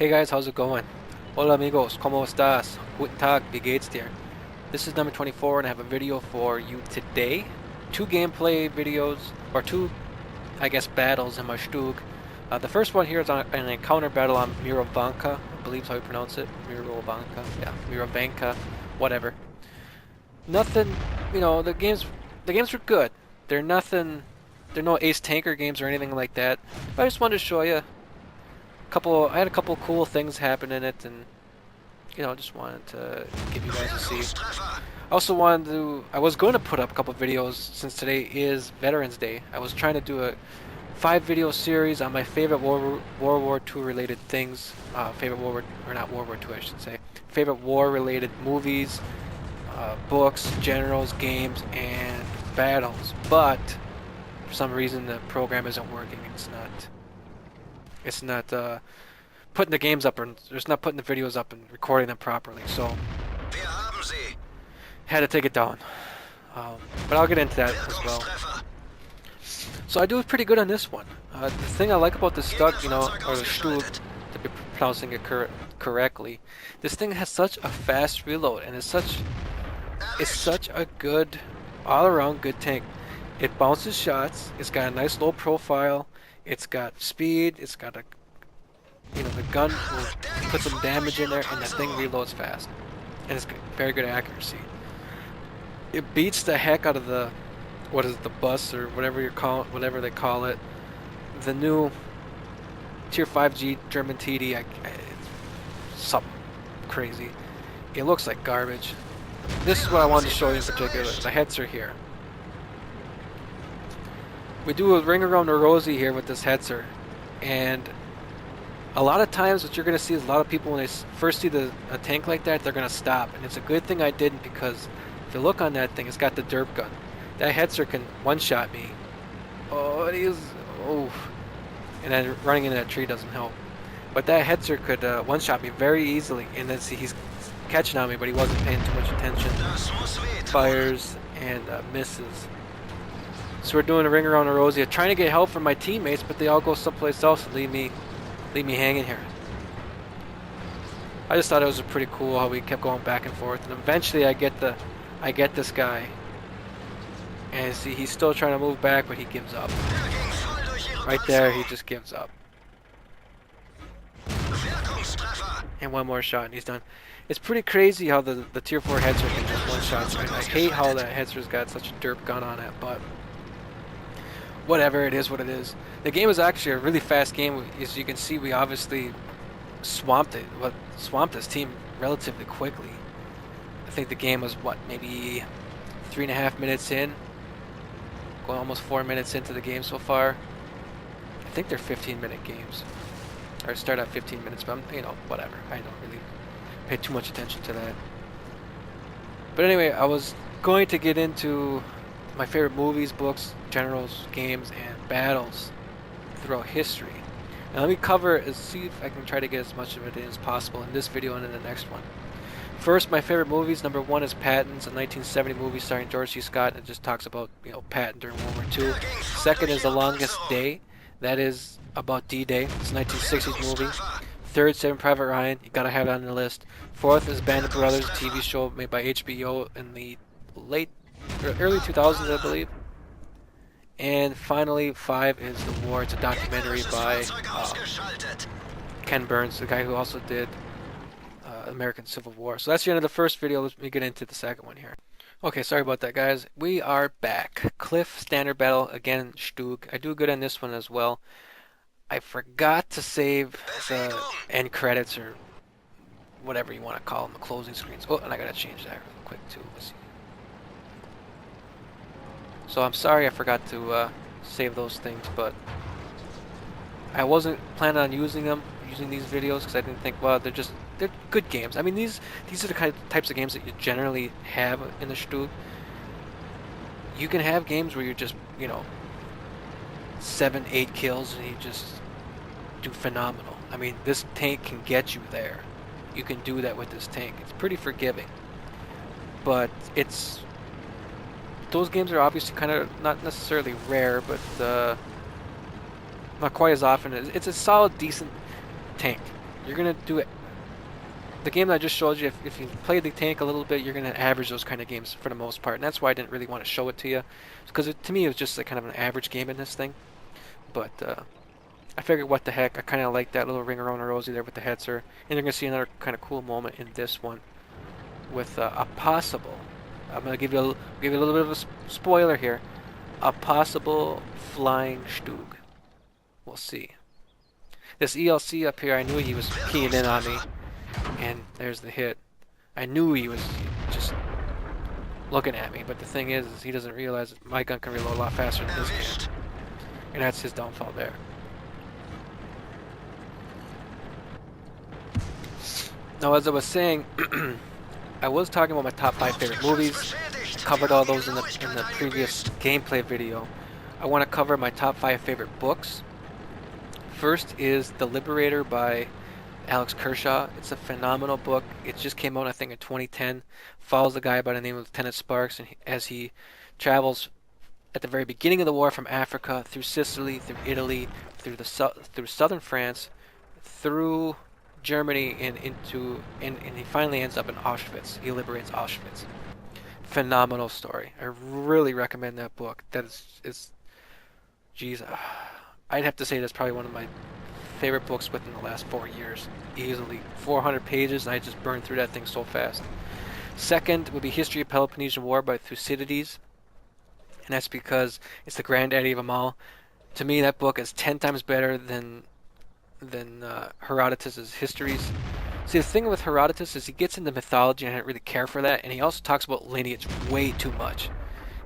Hey guys, how's it going? Hola amigos, ¿cómo estás? Guten Tag, wie geht's dir? This is number 24 and I have a video for you today. Two gameplay videos, or two, I guess, battles in my Stug. The first one here is on an encounter battle on Mirovanka, I believe is how you pronounce it. Mirovanka, yeah, Mirovanka, whatever. Nothing, the games were good. They're nothing, they're no ace tanker games or anything like that. But I just wanted to show you I had a couple cool things happen in it, and just wanted to give you guys a see. I also I was going to put up a couple videos since today is Veterans Day. I was trying to do a 5 video series on my favorite World War II related things. Favorite World War, or not World War II, I should say. Favorite war related movies, books, generals, games, and battles. But for some reason the program isn't working. It's not putting the games up, and it's not putting the videos up and recording them properly. So had to take it down. But I'll get into that as well. So I do pretty good on this one. The thing I like about the StuG, or the Stug, to be pronouncing it correctly, this thing has such a fast reload, and it's such a good, all-around good tank. It bounces shots. It's got a nice low profile. It's got speed. It's got the gun will put some damage in there, and the thing reloads fast, and it's very good accuracy. It beats the heck out of the the bus or whatever they call it, the new Tier 5G German TD. It's something crazy. It looks like garbage. This is what I wanted to show you in particular. The heads are here. We do a ring around the rosy here with this hetzer, and a lot of times what you're going to see is a lot of people, when they first see a tank like that, they're going to stop. And it's a good thing I didn't, because if you look on that thing, it's got the derp gun. That hetzer can one-shot me. Oh. And then running into that tree doesn't help. But that hetzer could one-shot me very easily. And then see, he's catching on me, but he wasn't paying too much attention. Fires and misses. So we're doing a ring around the rosy, trying to get help from my teammates, but they all go someplace else and leave me hanging here. I just thought it was pretty cool how we kept going back and forth, and eventually I get this guy, and see, he's still trying to move back, but he gives up. Right there, he just gives up. And one more shot and he's done. It's pretty crazy how the tier 4 hetzer can just one shot. I hate how that hetzer's got such a derp gun on it, but whatever, it is what it is. The game is actually a really fast game. As you can see, we obviously swamped this team relatively quickly. I think the game was, maybe 3.5 minutes in? Going almost 4 minutes into the game so far. I think they're 15-minute games. Or start at 15 minutes, but whatever. I don't really pay too much attention to that. But anyway, I was going to get into my favorite movies, books, generals, games, and battles throughout history. Now let me see if I can try to get as much of it in as possible in this video and in the next one. First, my favorite movies. Number 1 is Patton. It's a 1970 movie starring George C. Scott. It just talks about, Patton during World War II. Second is The Longest Day. That is about D-Day. It's a 1960s movie. Third, Saving Private Ryan. You gotta have it on the list. Fourth is Band of Brothers, a TV show made by HBO in the early 2000s, I believe. And finally, 5 is The War. It's a documentary by Ken Burns, the guy who also did American Civil War. So that's the end of the first video. Let me get into the second one here. Okay, sorry about that, guys. We are back. Cliff Standard Battle, again, Stug. I do good on this one as well. I forgot to save the end credits, or whatever you want to call them, the closing screens. Oh, and I gotta change that real quick too. Let's see. So I'm sorry I forgot to save those things, but I wasn't planning on using these videos, because I didn't think, well, they're good games. I mean, these are the types of games that you generally have in the Stug. You can have games where you're just, 7, 8 kills, and you just do phenomenal. I mean, this tank can get you there. You can do that with this tank. It's pretty forgiving. But those games are obviously kind of not necessarily rare, but not quite as often. It's a solid, decent tank. you're gonna do it. The game that I just showed you, if you play the tank a little bit, you're gonna average those kind of games for the most part, and that's why I didn't really want to show it to you, because to me it was just like kind of an average game in this thing. But I figured, what the heck, I kind of like that little ring around Rosie there with the Hetzer, and you're gonna see another kind of cool moment in this one with a possible. I'm gonna give you a little bit of a spoiler here. A possible flying Stug. We'll see. This ELC up here, I knew he was keying in on me, and there's the hit. I knew he was just looking at me, but the thing is he doesn't realize that my gun can reload a lot faster than this can, and that's his downfall there. Now, as I was saying, I was talking about my top 5 favorite movies. I covered all those in the previous gameplay video. I want to cover my top 5 favorite books. First is The Liberator by Alex Kershaw. It's a phenomenal book. It just came out, I think, in 2010. Follows a guy by the name of Lieutenant Sparks, and as he travels at the very beginning of the war from Africa through Sicily, through Italy, through southern France, through Germany, and he finally ends up in Auschwitz. He liberates Auschwitz. Phenomenal story. I really recommend that book. Geez, I'd have to say that's probably one of my favorite books within the last 4 years. Easily 400 pages, and I just burned through that thing so fast. Second would be History of Peloponnesian War by Thucydides, and that's because it's the granddaddy of them all. To me, that book is 10 times better than Herodotus's histories. See, the thing with Herodotus is he gets into mythology, and I didn't really care for that, and he also talks about lineage way too much.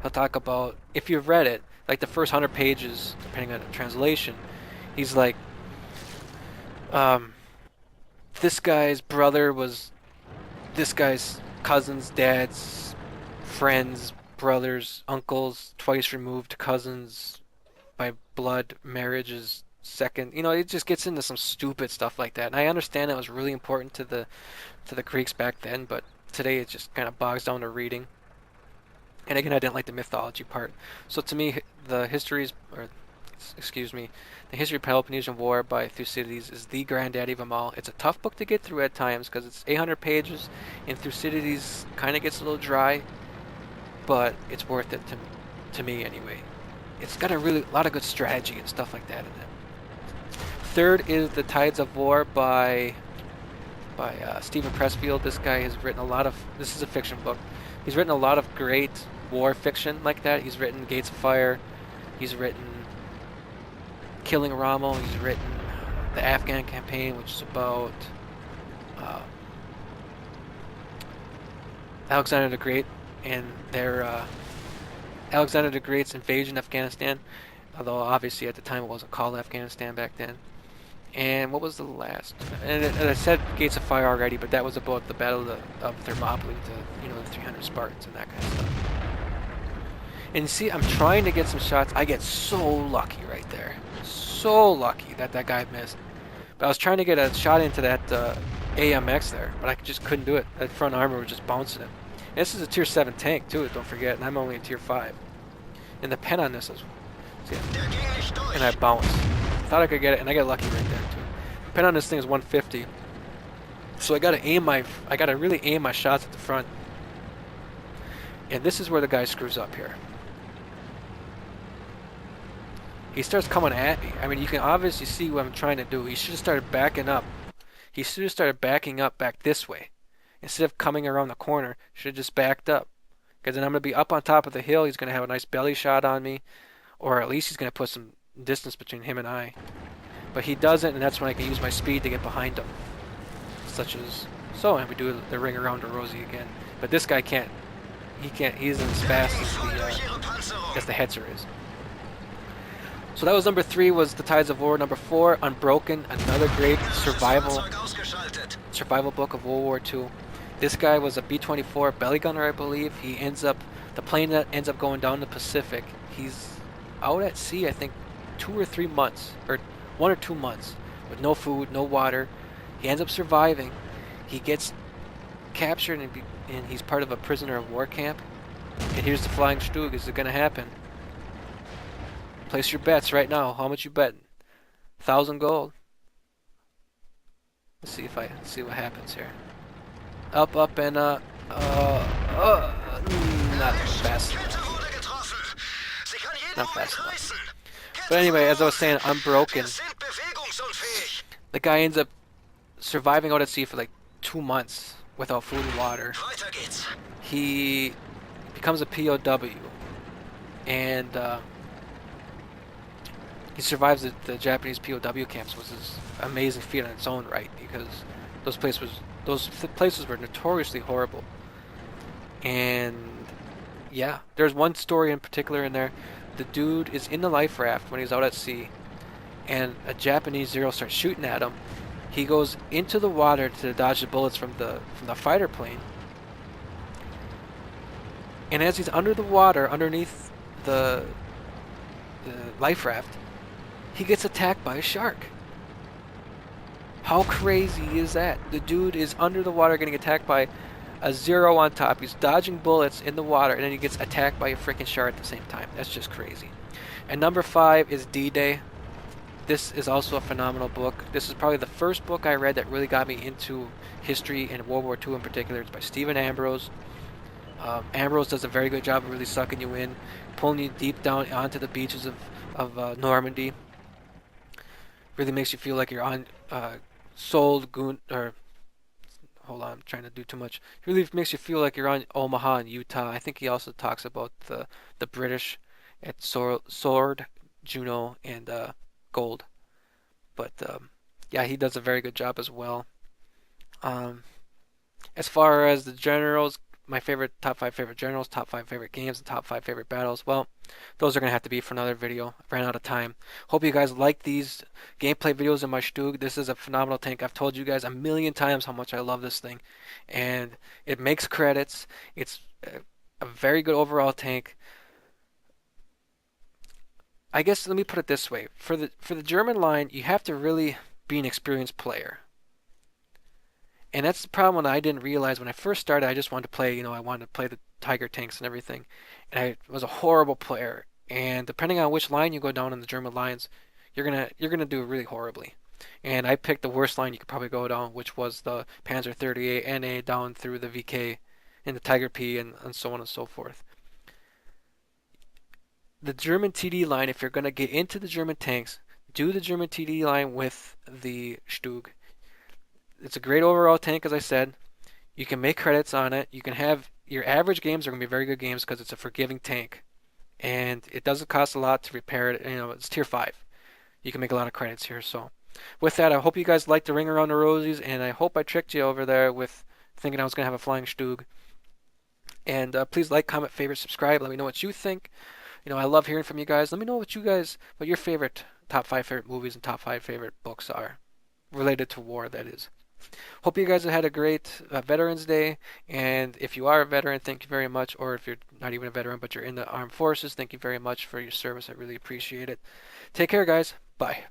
He'll talk about, if you've read it, like the first 100 pages, depending on the translation, he's like, this guy's brother was this guy's cousin's dad's friends, brothers, uncles, twice removed cousins by blood, marriages second. You know, it just gets into some stupid stuff like that. And I understand that was really important to the Greeks back then, but today it just kind of bogs down to reading. And again, I didn't like the mythology part. So to me, the History of Peloponnesian War by Thucydides is the granddaddy of them all. It's a tough book to get through at times because it's 800 pages, and Thucydides kind of gets a little dry, but it's worth it to me anyway. It's got a lot of good strategy and stuff like that in it. Third is The Tides of War by Stephen Pressfield. This guy has written this is a fiction book. He's written a lot of great war fiction like that. He's written Gates of Fire. He's written Killing Rommel. He's written the Afghan campaign, which is about Alexander the Great and Alexander the Great's invasion of Afghanistan. Although obviously at the time it wasn't called Afghanistan back then. And what was the last? And I said Gates of Fire already, but that was about the Battle of Thermopylae, the 300 Spartans and that kind of stuff. And you see, I'm trying to get some shots. I get so lucky right there. So lucky that guy missed. But I was trying to get a shot into that AMX there, but I just couldn't do it. That front armor was just bouncing it. And this is a tier 7 tank too, don't forget, and I'm only a tier 5. And the pen on this is... See, and I bounced. Thought I could get it, and I got lucky right there too. The pen on this thing is 150. So I gotta really aim my shots at the front. And this is where the guy screws up here. He starts coming at me. I mean, you can obviously see what I'm trying to do. He should have started backing up. He should have started backing up back this way. Instead of coming around the corner, should have just backed up. Because then I'm going to be up on top of the hill. He's going to have a nice belly shot on me. Or at least he's going to put some distance between him and I. But he doesn't, and that's when I can use my speed to get behind him. Such as so, and we do the ring around to Rosie again. But this guy can't. He isn't as fast as the Hetzer is. So that was number 3, was The Tides of War. Number 4, Unbroken, another great survival book of World War II. This guy was a B-24 belly gunner, I believe. The plane that ends up going down the Pacific. He's out at sea, I think, 2 or 3 months, or 1 or 2 months, with no food, no water. He ends up surviving. He gets captured, and he's part of a prisoner of war camp. And here's the flying Stug. Is it going to happen? Place your bets right now. How much you bet? 1,000 gold. Let's see what happens here. Up, up, and not fast enough. Not fast enough. But anyway, as I was saying, unbroken. The guy ends up surviving out at sea for like 2 months without food and water. He becomes a POW, and he survives the Japanese POW camps, which is an amazing feat in its own right, because those places were notoriously horrible. And yeah, there's one story in particular in there. The dude is in the life raft when he's out at sea, and a Japanese Zero starts shooting at him. He goes into the water to dodge the bullets from the fighter plane. And as he's under the water, underneath the life raft, he gets attacked by a shark. How crazy is that? The dude is under the water getting attacked by a Zero on top. He's dodging bullets in the water, and then he gets attacked by a freaking shark at the same time. That's just crazy. And number 5 is D-Day. This is also a phenomenal book. This is probably the first book I read that really got me into history and World War II in particular. It's by Stephen Ambrose. Ambrose does a very good job of really sucking you in, pulling you deep down onto the beaches of Normandy. Really makes you feel like you're on hold on, I'm trying to do too much. It really makes you feel like you're on Omaha in Utah. I think he also talks about the British at Sword, Juno, and Gold. But yeah, he does a very good job as well. As far as the generals, my top 5 favorite generals, top 5 favorite games, and top 5 favorite battles, well, those are going to have to be for another video. I ran out of time. Hope you guys like these gameplay videos in my Stug. This is a phenomenal tank. I've told you guys a million times how much I love this thing. And it makes credits. It's a very good overall tank. I guess let me put it this way. For the German line, you have to really be an experienced player. And that's the problem that I didn't realize when I first started. I just wanted to play, I wanted to play the Tiger tanks and everything. And I was a horrible player. And depending on which line you go down in the German lines, you're gonna do really horribly. And I picked the worst line you could probably go down, which was the Panzer 38 NA down through the VK and the Tiger P and so on and so forth. The German TD line, if you're gonna get into the German tanks, do the German TD line with the Stug. It's a great overall tank, as I said. You can make credits on it. You can have your average games are going to be very good games because it's a forgiving tank, and it doesn't cost a lot to repair it. It's tier 5. You can make a lot of credits here. So, with that, I hope you guys liked the ring around the rosies, and I hope I tricked you over there with thinking I was going to have a flying Stug. And please like, comment, favorite, subscribe. Let me know what you think. I love hearing from you guys. Let me know what your favorite top 5 favorite movies and top 5 favorite books are related to war. That is. Hope you guys have had a great Veterans Day, and if you are a veteran, thank you very much, or if you're not even a veteran but you're in the armed forces, thank you very much for your service. I really appreciate it. Take care, guys. Bye.